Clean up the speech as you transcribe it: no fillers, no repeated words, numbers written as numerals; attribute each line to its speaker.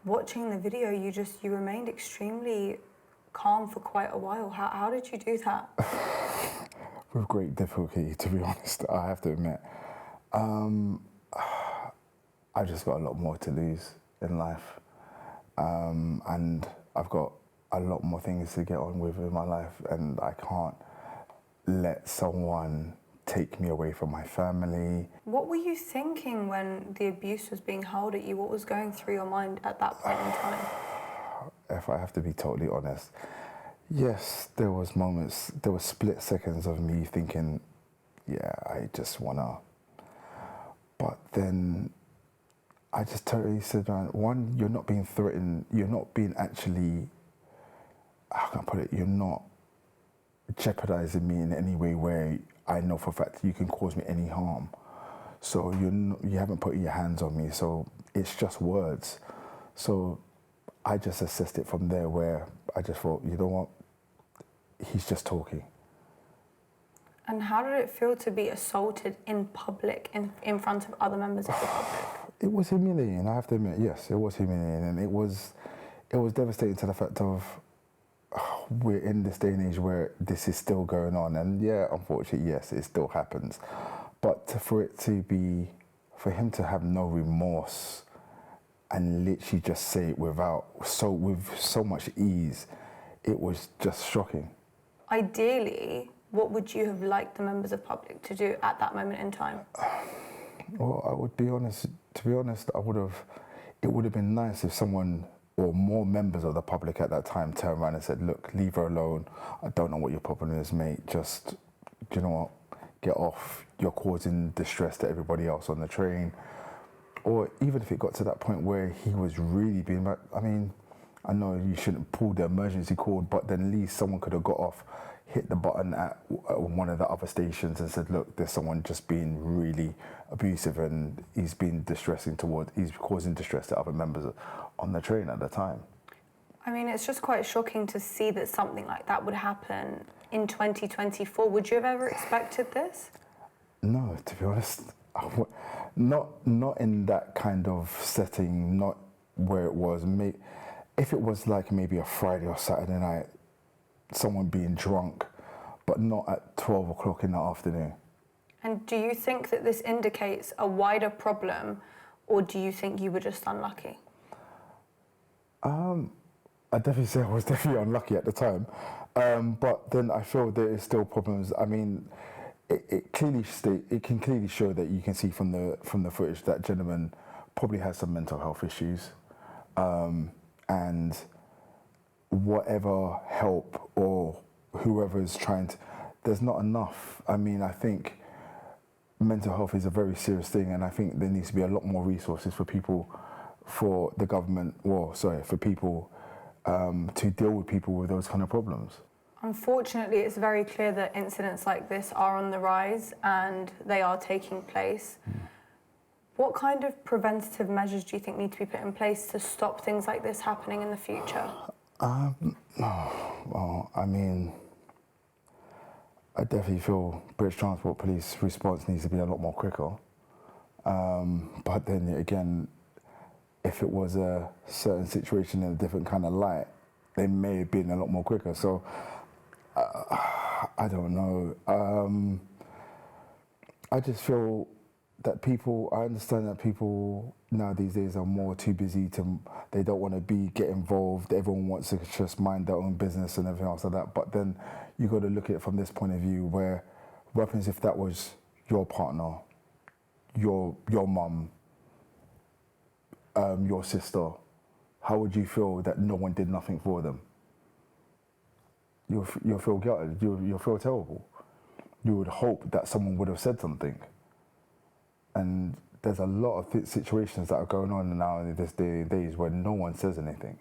Speaker 1: watching the video, you remained extremely calm for quite a while. How did you do that?
Speaker 2: With great difficulty, to be honest, I have to admit. I've just got a lot more to lose in life. And I've got a lot more things to get on with in my life, and I can't let someone take me away from my family.
Speaker 1: What were you thinking when the abuse was being hurled at you? What was going through your mind at that point in time?
Speaker 2: If I have to be totally honest, yes, there was moments, there were split seconds of me thinking, yeah, I just wanna. But then I just totally said, one, you're not being threatened, you're not being actually, how can I put it, you're not jeopardizing me in any way where I know for a fact you can cause me any harm. So you haven't put your hands on me, so it's just words. So I just assessed it from there, where I just thought, you know what, he's just talking.
Speaker 1: And how did it feel to be assaulted in public, in front of other members of the public?
Speaker 2: It was humiliating, I have to admit, yes, it was humiliating, and it was devastating to the fact of we're in this day and age where this is still going on, and yeah, unfortunately, yes, it still happens. But for him to have no remorse and literally just say it with so much ease, it was just shocking.
Speaker 1: Ideally, what would you have liked the members of public to do at that moment in time?
Speaker 2: Well, I would be honest. To be honest, it would have been nice if someone or more members of the public at that time turned around and said, "Look, leave her alone. I don't know what your problem is, mate. Just, you know what, get off. You're causing distress to everybody else on the train." Or even if it got to that point where he was really being, I mean, I know you shouldn't pull the emergency cord, but then at least someone could have got off, hit the button at one of the other stations and said, "Look, there's someone just being really abusive and he's causing distress to other members on the train at the time."
Speaker 1: I mean, it's just quite shocking to see that something like that would happen in 2024. Would you have ever expected this?
Speaker 2: No, to be honest, not in that kind of setting, not where it was. If it was like maybe a Friday or Saturday night, someone being drunk, but not at 12 o'clock in the afternoon.
Speaker 1: And do you think that this indicates a wider problem, or do you think you were just unlucky?
Speaker 2: I definitely say I was definitely unlucky at the time, but then I feel there is still problems. I mean, it can clearly show that you can see from the footage that gentleman probably has some mental health issues, and whatever help or whoever is there's not enough. I mean, I think mental health is a very serious thing, and I think there needs to be a lot more resources for people, for the government, for people to deal with people with those kind of problems.
Speaker 1: Unfortunately, it's very clear that incidents like this are on the rise and they are taking place. What kind of preventative measures do you think need to be put in place to stop things like this happening in the future?
Speaker 2: Well, I mean, I definitely feel British Transport Police response needs to be a lot more quicker. But then again, if it was a certain situation in a different kind of light, they may have been a lot more quicker. So, I don't know. I just feel that I understand that people now these days are more too busy they don't want to get involved. Everyone wants to just mind their own business and everything else like that. But then you got to look at it from this point of view, where what happens if that was your partner, your mum, your sister? How would you feel that no one did nothing for them? You'll feel gutted. You'll feel terrible. You would hope that someone would have said something. And there's a lot of situations that are going on now in this day and days where no one says anything.